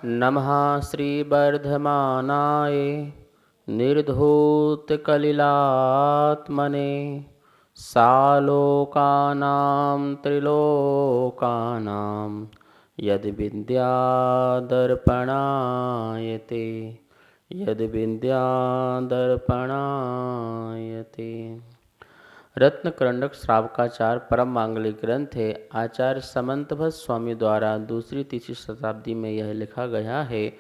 नमः श्रीवर्धमानाय निर्धूतकलिलात्मने सालोकानां त्रिलोकानां यद्विद्यादर्पणायते यद्विद्यादर्पणायते। रत्नकरंडक श्रावकाचार परम मांगलिक ग्रंथ है। आचार्य समंतभट्ट स्वामी द्वारा दूसरी तीसरी शताब्दी में यह लिखा गया है।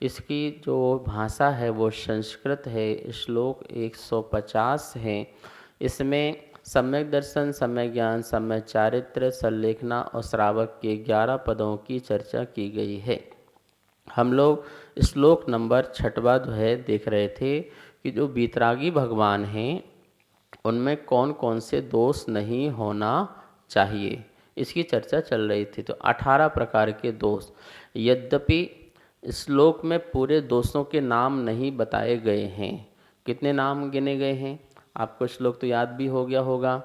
इसकी जो भाषा है वो संस्कृत है। श्लोक 150 हैं। इसमें सम्यक दर्शन, सम्यक ज्ञान, सम्यक चारित्र, सल्लेखना और श्रावक के 11 पदों की चर्चा की गई है। हम लोग श्लोक नंबर 6वां जो है देख रहे थे कि जो बीतरागी भगवान हैं उनमें कौन कौन से दोष नहीं होना चाहिए, इसकी चर्चा चल रही थी। तो 18 प्रकार के दोष, यद्यपि श्लोक में पूरे दोषों के नाम नहीं बताए गए हैं। कितने नाम गिने गए हैं आपको श्लोक तो याद भी हो गया होगा।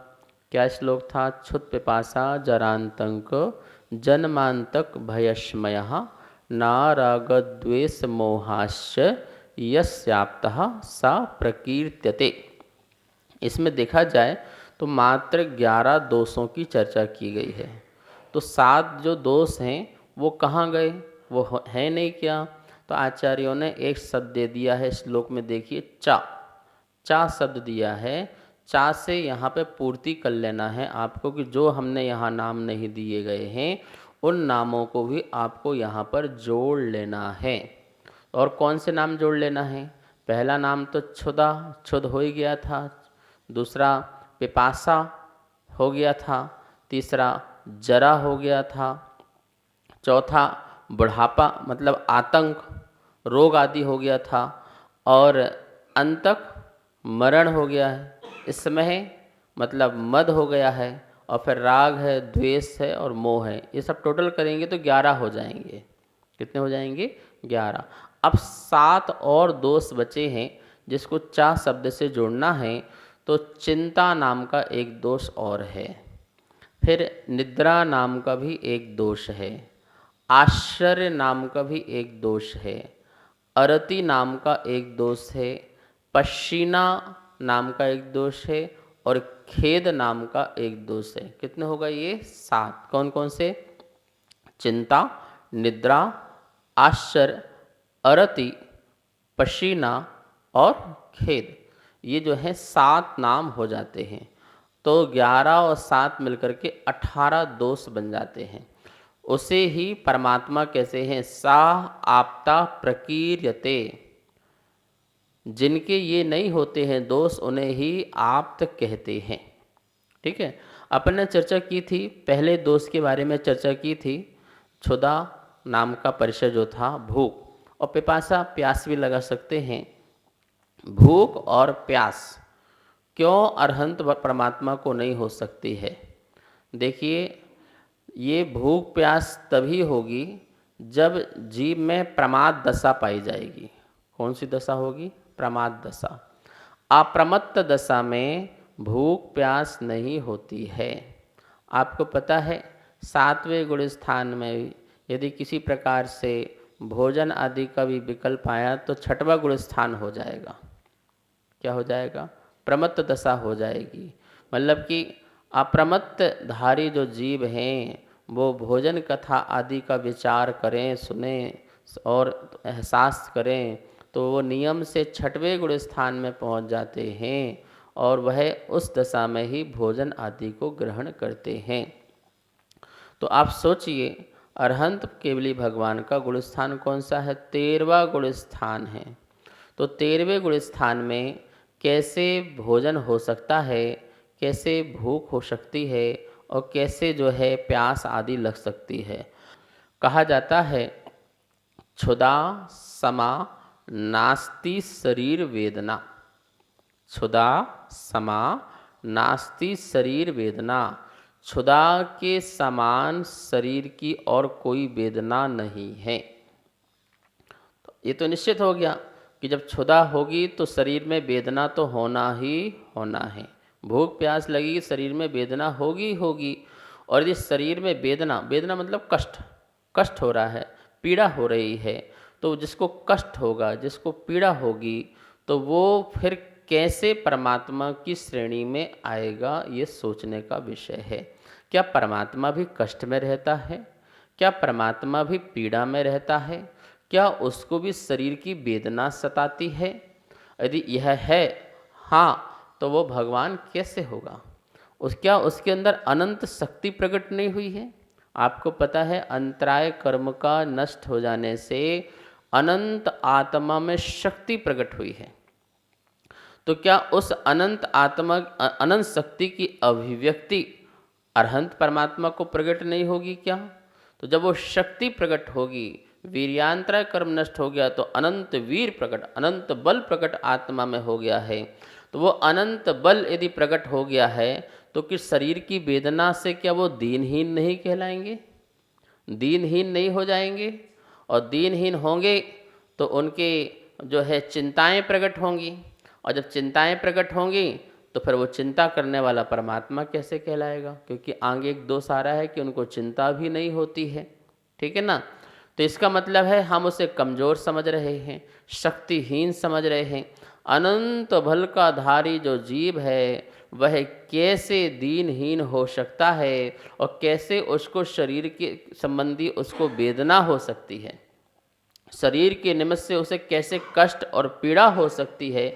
क्या श्लोक था? क्षुत पिपासा जरांतक जन्मांतक भयस्मयः नारागद्वेष मोहाश्च यस्याप्तः सा प्रकीर्त्यते। इसमें देखा जाए तो मात्र 11 दोषों की चर्चा की गई है। तो 7 जो दोष हैं वो कहाँ गए? वो है नहीं क्या? तो आचार्यों ने एक शब्द दे दिया है श्लोक में, देखिए चा। चा शब्द दिया है। चा से यहाँ पे पूर्ति कर लेना है आपको कि जो हमने यहाँ नाम नहीं दिए गए हैं उन नामों को भी आपको यहाँ पर जोड़ लेना है। और कौन से नाम जोड़ लेना है? पहला नाम तो क्षुधा, क्षुध हो ही गया था। दूसरा पिपासा हो गया था। तीसरा जरा हो गया था। चौथा बुढ़ापा मतलब आतंक, रोग आदि हो गया था। और अंतक मरण हो गया है। इसमें मतलब मद हो गया है। और फिर राग है, द्वेष है और मोह है। ये सब टोटल करेंगे तो 11 हो जाएंगे। कितने हो जाएंगे? 11। अब 7 और दोष बचे हैं जिसको चा शब्द से जोड़ना है। तो चिंता नाम का एक दोष और है। फिर निद्रा नाम का भी एक दोष है। आश्चर्य नाम का भी एक दोष है। अरति नाम का एक दोष है। पश्चिना नाम का एक दोष है। और खेद नाम का एक दोष है। कितने होगा ये? 7। कौन कौन से? चिंता, निद्रा, आश्चर्य, अरति, पश्चिना और खेद। ये जो है 7 नाम हो जाते हैं। तो 11 और 7 मिलकर के 18 दोष बन जाते हैं। उसे ही परमात्मा कैसे हैं? सा आपता प्रकीर्यते। जिनके ये नहीं होते हैं दोष उन्हें ही आप्त कहते हैं। ठीक है। अपन ने चर्चा की थी, पहले दोष के बारे में चर्चा की थी। क्षुधा नाम का परिचय जो था, भूख और पिपासा, प्यास भी लगा सकते हैं। भूख और प्यास क्यों अरहंत परमात्मा को नहीं हो सकती है? देखिए, ये भूख प्यास तभी होगी जब जीव में प्रमाद दशा पाई जाएगी। कौन सी दशा होगी? प्रमाद दशा। अप्रमत्त दशा में भूख प्यास नहीं होती है। आपको पता है 7वें गुण स्थान में यदि किसी प्रकार से भोजन आदि का भी विकल्प आया तो 6वां गुण स्थान हो जाएगा। क्या हो जाएगा? प्रमत्त दशा हो जाएगी। मतलब कि अप्रमत्त धारी जो जीव हैं वो भोजन कथा आदि का विचार करें, सुने और एहसास करें तो वो नियम से 6वें गुण स्थान में पहुंच जाते हैं और वह उस दशा में ही भोजन आदि को ग्रहण करते हैं। तो आप सोचिए, अरहंत केवली भगवान का गुण स्थान कौन सा है? 13वां गुण स्थान है। तो 13वें गुण स्थान में कैसे भोजन हो सकता है, कैसे भूख हो सकती है और कैसे जो है प्यास आदि लग सकती है? कहा जाता है क्षुधा समा नास्ति शरीर वेदना। क्षुधा समा नास्ति शरीर वेदना। क्षुधा के समान शरीर की और कोई वेदना नहीं है। तो ये तो निश्चित हो गया कि जब क्षुधा होगी तो शरीर में वेदना तो होना ही होना है। भूख प्यास लगेगी, शरीर में वेदना होगी होगी। और यदि शरीर में वेदना, वेदना मतलब कष्ट, कष्ट हो रहा है, पीड़ा हो रही है, तो जिसको कष्ट होगा, जिसको पीड़ा होगी, तो वो फिर कैसे परमात्मा की श्रेणी में आएगा, ये सोचने का विषय है। क्या परमात्मा भी कष्ट में रहता है? क्या परमात्मा भी पीड़ा में रहता है? क्या उसको भी शरीर की वेदना सताती है? यदि यह है, हाँ, तो वो भगवान कैसे होगा? क्या उसके अंदर अनंत शक्ति प्रकट नहीं हुई है? आपको पता है, अंतराय कर्म का नष्ट हो जाने से अनंत आत्मा में शक्ति प्रकट हुई है। तो क्या उस अनंत आत्मा, अनंत शक्ति की अभिव्यक्ति अरहंत परमात्मा को प्रकट नहीं होगी क्या? तो जब वो शक्ति प्रकट होगी, वीर्यांतराय कर्म नष्ट हो गया, तो अनंत वीर प्रकट, अनंत बल प्रकट आत्मा में हो गया है। तो वो अनंत बल यदि प्रकट हो गया है, तो किस शरीर की वेदना से क्या वो दीनहीन नहीं कहलाएंगे? दीनहीन नहीं हो जाएंगे? और दीनहीन होंगे तो उनके जो है चिंताएं प्रकट होंगी, और जब चिंताएं प्रकट होंगी तो फिर वो चिंता करने वाला परमात्मा कैसे कहलाएगा? क्योंकि आगे एक दोष आ रहा है कि उनको चिंता भी नहीं होती है। ठीक है ना? तो इसका मतलब है हम उसे कमज़ोर समझ रहे हैं, शक्तिहीन समझ रहे हैं। अनंत बल का धारी जो जीव है, वह कैसे दीनहीन हो सकता है, और कैसे उसको शरीर के संबंधी उसको वेदना हो सकती है, शरीर के निमित्त से उसे कैसे कष्ट और पीड़ा हो सकती है?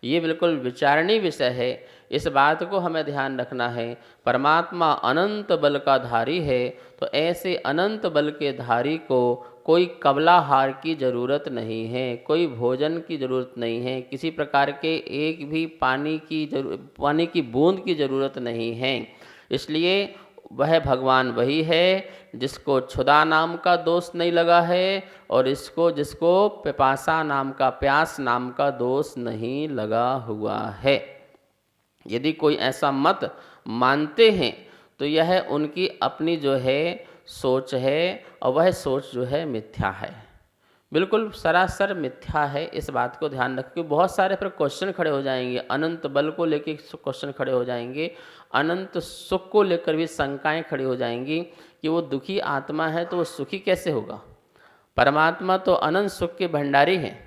ये बिल्कुल विचारणीय विषय है। इस बात को हमें ध्यान रखना है। परमात्मा अनंत बल का धारी है, तो ऐसे अनंत बल के धारी को कोई कबलाहार की ज़रूरत नहीं है, कोई भोजन की ज़रूरत नहीं है, किसी प्रकार के एक भी पानी की बूंद की ज़रूरत नहीं है। इसलिए वह भगवान वही है जिसको क्षुधा नाम का दोष नहीं लगा है, और जिसको पिपासा नाम का, प्यास नाम का दोष नहीं लगा हुआ है। यदि कोई ऐसा मत मानते हैं तो यह उनकी अपनी जो है सोच है, और वह सोच जो है मिथ्या है, बिल्कुल सरासर मिथ्या है। इस बात को ध्यान रखिए। बहुत सारे फिर क्वेश्चन खड़े हो जाएंगे, अनंत बल को लेकर क्वेश्चन खड़े हो जाएंगे, अनंत सुख को लेकर भी शंकाएं खड़ी हो जाएंगी कि वो दुखी आत्मा है तो वो सुखी कैसे होगा? परमात्मा तो अनंत सुख के भंडारी हैं,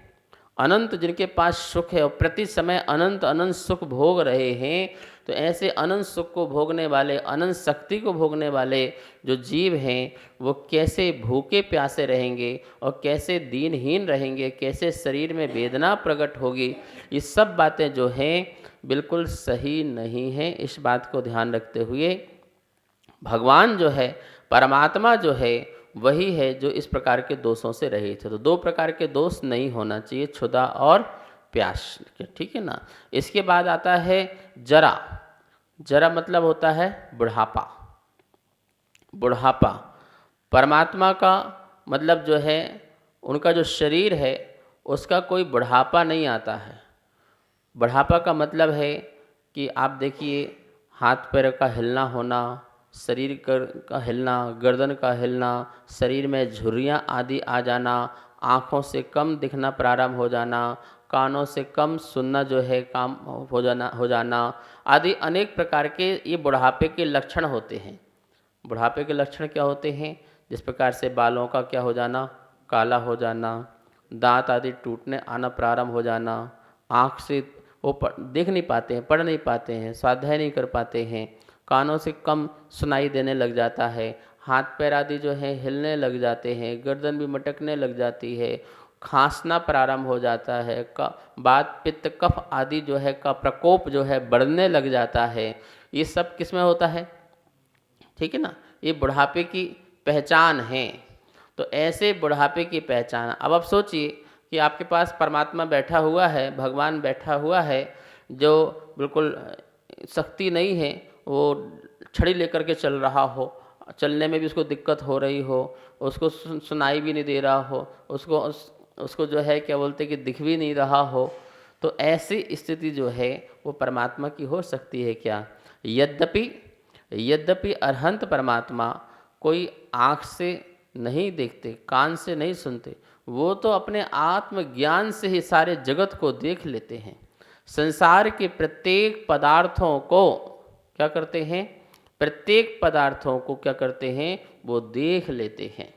अनंत जिनके पास सुख है और प्रति समय अनंत अनंत सुख भोग रहे हैं। तो ऐसे अनंत सुख को भोगने वाले, अनंत शक्ति को भोगने वाले जो जीव हैं, वो कैसे भूखे प्यासे रहेंगे और कैसे दीनहीन रहेंगे, कैसे शरीर में वेदना प्रकट होगी? ये सब बातें जो हैं बिल्कुल सही नहीं हैं। इस बात को ध्यान रखते हुए भगवान जो है, परमात्मा जो है, वही है जो इस प्रकार के दोषों से रहित है। तो दो प्रकार के दोष नहीं होना चाहिए, क्षुधा और प्यास। ठीक है ना? इसके बाद आता है जरा। जरा मतलब होता है बुढ़ापा। बुढ़ापा परमात्मा का मतलब जो है, उनका जो शरीर है उसका कोई बुढ़ापा नहीं आता है। बुढ़ापा का मतलब है कि आप देखिए, हाथ पैर का हिलना होना, शरीर का हिलना, गर्दन का हिलना, शरीर में झुर्रियाँ आदि आ जाना, आँखों से कम दिखना प्रारंभ हो जाना, कानों से कम सुनना जो है काम हो जाना आदि अनेक प्रकार के ये बुढ़ापे के लक्षण होते हैं। बुढ़ापे के लक्षण क्या होते हैं? जिस प्रकार से बालों का क्या हो जाना, काला हो जाना, दांत आदि टूटने आना प्रारंभ हो जाना, आँख से वो देख नहीं पाते हैं, पढ़ नहीं पाते हैं, स्वाध्याय नहीं कर पाते हैं, कानों से कम सुनाई देने लग जाता है, हाथ पैर आदि जो है हिलने लग जाते हैं, गर्दन भी मटकने लग जाती है, खांसना प्रारंभ हो जाता है, वात पित्त कफ आदि जो है का प्रकोप जो है बढ़ने लग जाता है। ये सब किस में होता है? ठीक है ना? ये बुढ़ापे की पहचान है। तो ऐसे बुढ़ापे की पहचान, अब आप सोचिए कि आपके पास परमात्मा बैठा हुआ है, भगवान बैठा हुआ है, जो बिल्कुल शक्ति नहीं है, वो छड़ी लेकर के चल रहा हो, चलने में भी उसको दिक्कत हो रही हो, उसको सुनाई भी नहीं दे रहा हो, उसको जो है क्या बोलते कि दिख भी नहीं रहा हो, तो ऐसी स्थिति जो है वो परमात्मा की हो सकती है क्या? यद्यपि अरहंत परमात्मा कोई आँख से नहीं देखते, कान से नहीं सुनते, वो तो अपने आत्मज्ञान से ही सारे जगत को देख लेते हैं। संसार के प्रत्येक पदार्थों को क्या करते हैं? प्रत्येक पदार्थों को क्या करते हैं? वो देख लेते हैं।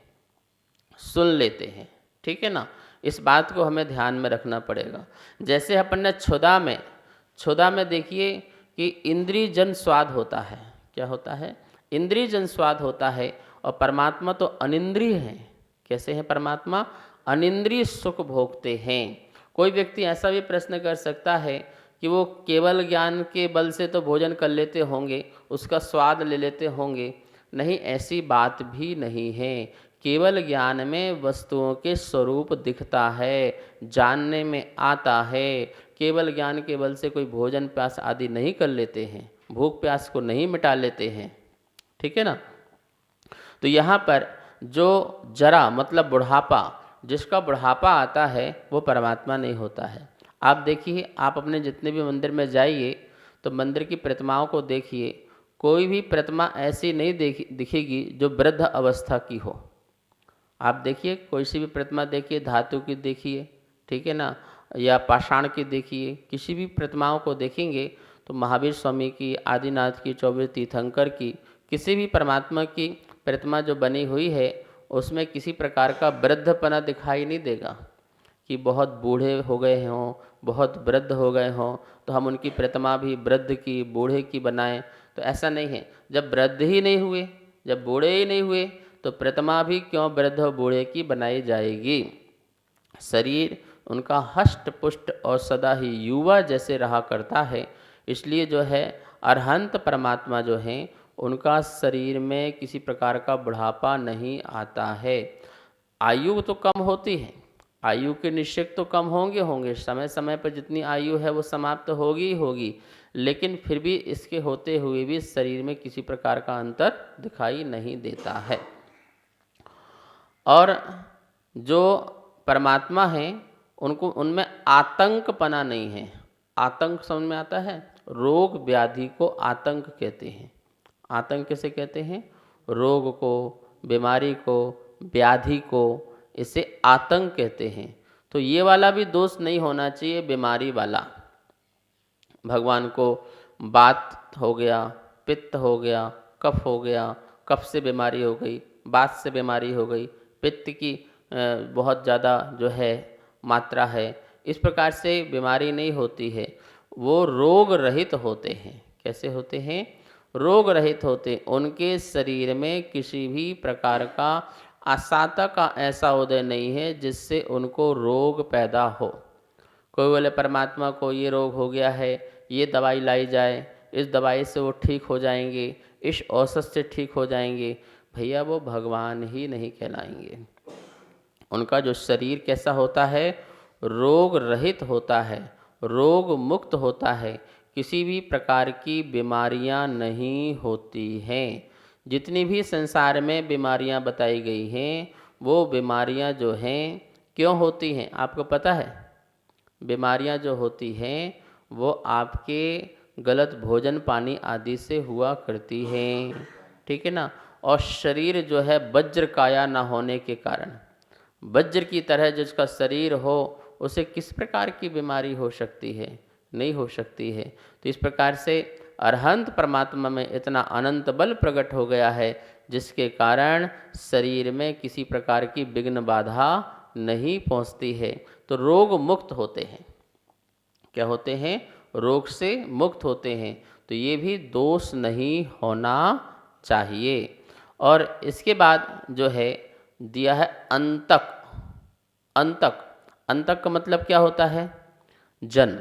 सुन लेते हैं। ठीक है ना, इस बात को हमें ध्यान में रखना पड़ेगा। जैसे अपन ने क्षुधा में देखिए कि इंद्रिय जन स्वाद होता है। क्या होता है? इंद्रिय जन स्वाद होता है। और परमात्मा तो अनिंद्रिय है। कैसे है परमात्मा? अनिंद्रिय सुख भोगते हैं। कोई व्यक्ति ऐसा भी प्रश्न कर सकता है कि वो केवल ज्ञान के बल से तो भोजन कर लेते होंगे, उसका स्वाद ले लेते होंगे। नहीं, ऐसी बात भी नहीं है। केवल ज्ञान में वस्तुओं के स्वरूप दिखता है, जानने में आता है। केवल ज्ञान के बल से कोई भोजन प्यास आदि नहीं कर लेते हैं, भूख प्यास को नहीं मिटा लेते हैं। ठीक है ना। तो यहाँ पर जो जरा मतलब बुढ़ापा, जिसका बुढ़ापा आता है वो परमात्मा नहीं होता है। आप देखिए, आप अपने जितने भी मंदिर में जाइए तो मंदिर की प्रतिमाओं को देखिए, कोई भी प्रतिमा ऐसी नहीं दिखेगी जो वृद्ध अवस्था की हो। आप देखिए, कोई सी भी प्रतिमा देखिए, धातु की देखिए, ठीक है ना, या पाषाण की देखिए, किसी भी प्रतिमाओं को देखेंगे तो महावीर स्वामी की, आदिनाथ की, 24 तीर्थंकर की, किसी भी परमात्मा की प्रतिमा जो बनी हुई है उसमें किसी प्रकार का वृद्धपना दिखाई नहीं देगा कि बहुत बूढ़े हो गए हों, बहुत वृद्ध हो गए हों तो हम उनकी प्रतिमा भी वृद्ध की, बूढ़े की बनाएं। तो ऐसा नहीं है। जब वृद्ध ही नहीं हुए, जब बूढ़े ही नहीं हुए तो प्रतिमा भी क्यों वृद्ध और बूढ़े की बनाई जाएगी। शरीर उनका हष्ट पुष्ट और सदा ही युवा जैसे रहा करता है। इसलिए जो है अरहंत परमात्मा जो हैं उनका शरीर में किसी प्रकार का बुढ़ापा नहीं आता है। आयु तो कम होती है, आयु के निश्चय तो कम होंगे, समय समय पर जितनी आयु है वो समाप्त होगी ही होगी, लेकिन फिर भी इसके होते हुए भी शरीर में किसी प्रकार का अंतर दिखाई नहीं देता है। और जो परमात्मा हैं उनको, उनमें आतंकपना नहीं है। आतंक समझ में आता है? रोग व्याधि को आतंक कहते हैं। आतंक कैसे कहते हैं? रोग को, बीमारी को, व्याधि को, इसे आतंक कहते हैं। तो ये वाला भी दोष नहीं होना चाहिए, बीमारी वाला। भगवान को वात हो गया, पित्त हो गया, कफ हो गया, कफ से बीमारी हो गई, वात से बीमारी हो गई, पित्त की बहुत ज़्यादा जो है मात्रा है, इस प्रकार से बीमारी नहीं होती है। वो रोग रहित होते हैं। कैसे होते हैं? रोग रहित होते। उनके शरीर में किसी भी प्रकार का असाता का ऐसा उदय नहीं है जिससे उनको रोग पैदा हो। कोई बोले परमात्मा को ये रोग हो गया है, ये दवाई लाई जाए, इस दवाई से वो ठीक हो जाएंगे, इस औषध से ठीक हो जाएंगे। भैया वो भगवान ही नहीं कहलाएंगे। उनका जो शरीर कैसा होता है? रोग रहित होता है, रोग मुक्त होता है, किसी भी प्रकार की बीमारियां नहीं होती हैं। जितनी भी संसार में बीमारियां बताई गई हैं वो बीमारियां जो हैं क्यों होती हैं आपको पता है? बीमारियां जो होती हैं वो आपके गलत भोजन पानी आदि से हुआ करती हैं। ठीक है ना। और शरीर जो है वज्र काया ना होने के कारण, वज्र की तरह जिसका शरीर हो उसे किस प्रकार की बीमारी हो सकती है? नहीं हो सकती है। तो इस प्रकार से अरहंत परमात्मा में इतना अनंत बल प्रकट हो गया है जिसके कारण शरीर में किसी प्रकार की विघ्न बाधा नहीं पहुंचती है। तो रोग मुक्त होते हैं। क्या होते हैं? रोग से मुक्त होते हैं। तो ये भी दोष नहीं होना चाहिए। और इसके बाद जो है दिया है अंतक। अंतक, अंतक का मतलब क्या होता है? जन्म।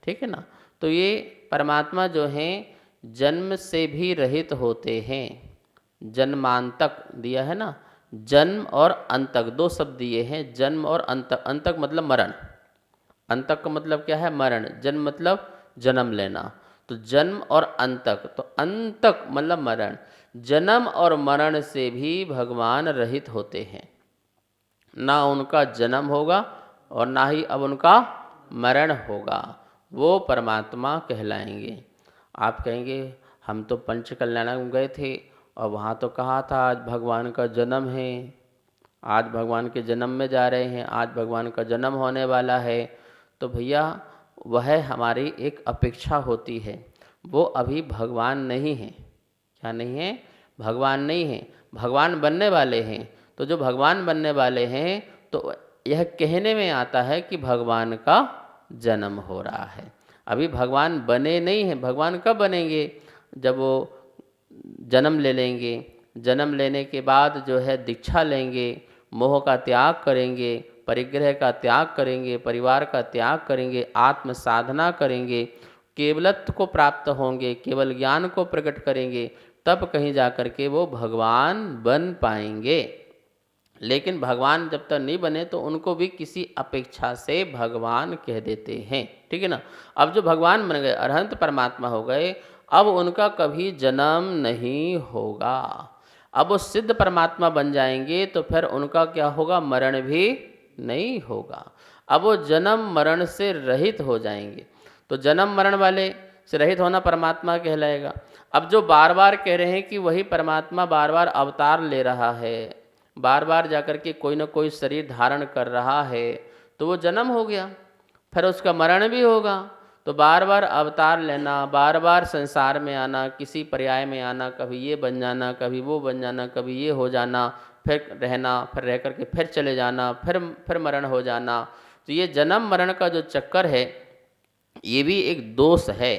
ठीक है ना। तो ये परमात्मा जो हैं जन्म से भी रहित होते हैं। जन्मांतक दिया है ना, जन्म और अंतक दो शब्द दिए हैं। जन्म और अंतक। अंतक मतलब मरण, अंतक का मतलब क्या है? मरण। जन्म मतलब जन्म लेना। तो जन्म और अंतक, तो अंतक मतलब मरण। जन्म और मरण से भी भगवान रहित होते हैं। ना उनका जन्म होगा और ना ही अब उनका मरण होगा। वो परमात्मा कहलाएंगे। आप कहेंगे हम तो पंच कल्याण गए थे और वहाँ तो कहा था आज भगवान का जन्म है, आज भगवान के जन्म में जा रहे हैं, आज भगवान का जन्म होने वाला है। तो भैया वह हमारी एक अपेक्षा होती है। वो अभी भगवान नहीं है। क्या नहीं है? भगवान नहीं है। भगवान बनने वाले हैं। तो जो भगवान बनने वाले हैं तो यह कहने में आता है कि भगवान का जन्म हो रहा है। अभी भगवान बने नहीं हैं। भगवान कब बनेंगे? जब वो जन्म ले लेंगे, जन्म लेने के बाद जो है दीक्षा लेंगे, मोह का त्याग करेंगे, परिग्रह का त्याग करेंगे, परिवार का त्याग करेंगे, आत्म साधना करेंगे, केवलत्व को प्राप्त होंगे, केवल ज्ञान को प्रकट करेंगे, तब कहीं जा कर के वो भगवान बन पाएंगे। लेकिन भगवान जब तक नहीं बने तो उनको भी किसी अपेक्षा से भगवान कह देते हैं। ठीक है ना। अब जो भगवान बन गए, अरहंत परमात्मा हो गए, अब उनका कभी जन्म नहीं होगा। अब वो सिद्ध परमात्मा बन जाएंगे तो फिर उनका क्या होगा? मरण भी नहीं होगा। अब वो जन्म मरण से रहित हो जाएंगे। तो जन्म मरण वाले से रहित होना परमात्मा कहलाएगा। अब जो बार बार कह रहे हैं कि वही परमात्मा बार बार अवतार ले रहा है, बार बार जाकर के कोई ना कोई शरीर धारण कर रहा है, तो वो जन्म हो गया, फिर उसका मरण भी होगा। तो बार बार अवतार लेना, बार बार संसार में आना, किसी पर्याय में आना, कभी ये बन जाना, कभी वो बन जाना, कभी ये हो जाना, फिर रहना, फिर रह करके फिर चले जाना, फिर मरण हो जाना। तो ये जन्म मरण का जो चक्कर है ये भी एक दोष है।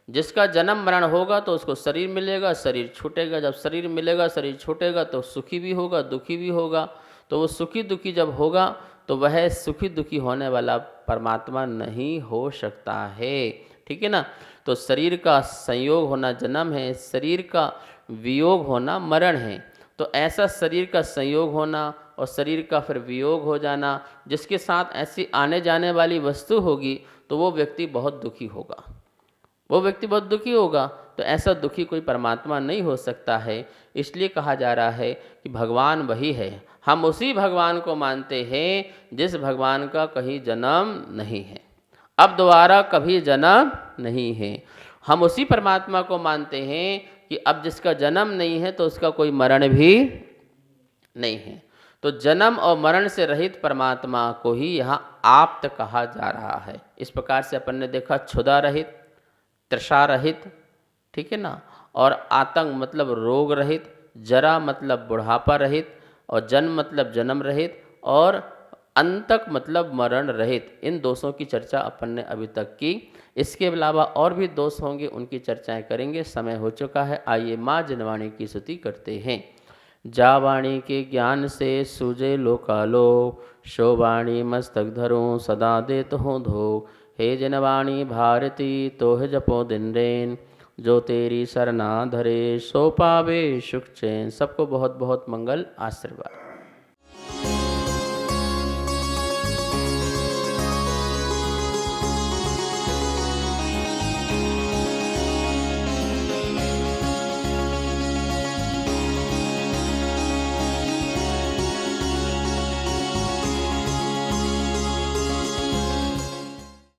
जिसका जन्म मरण होगा तो उसको शरीर मिलेगा, शरीर छूटेगा। जब शरीर मिलेगा, शरीर छूटेगा तो सुखी भी होगा, दुखी भी होगा। तो वो सुखी दुखी जब होगा तो वह सुखी दुखी होने वाला परमात्मा नहीं हो सकता है। ठीक है ना। तो शरीर का संयोग होना जन्म है, शरीर का वियोग होना मरण है। तो ऐसा शरीर का संयोग होना और शरीर का फिर वियोग हो जाना, जिसके साथ ऐसी आने जाने वाली वस्तु होगी तो वो व्यक्ति बहुत दुखी होगा, वो व्यक्ति बहुत दुखी होगा। तो ऐसा दुखी कोई परमात्मा नहीं हो सकता है। इसलिए कहा जा रहा है कि भगवान वही है। हम उसी भगवान को मानते हैं जिस भगवान का कहीं जन्म नहीं है, अब दोबारा कभी जन्म नहीं है। हम उसी परमात्मा को मानते हैं कि अब जिसका जन्म नहीं है तो उसका कोई मरण भी नहीं है। तो जन्म और मरण से रहित परमात्मा को ही यहाँ आप्त कहा जा रहा है। इस प्रकार से अपन ने देखा क्षुधा रहित, तृषा रहित, ठीक है ना, और आतंक मतलब रोग रहित, जरा मतलब बुढ़ापा रहित, और जन्म मतलब जन्म रहित, और अंतक मतलब मरण रहित। इन दोषों की चर्चा अपन ने अभी तक की। इसके अलावा और भी दोष होंगे, उनकी चर्चाएं करेंगे। समय हो चुका है। आइए माँ जिनवाणी की स्तुति करते हैं। जा वाणी के ज्ञान से सूझे लोकालोक, शो वाणी मस्तक धरूं सदा देत हूँ धोख। हे जिनवाणी भारती तोह जपो दिन रैन, जो तेरी सरना धरे सो पावे सुख चैन। सबको बहुत बहुत मंगल आशीर्वाद।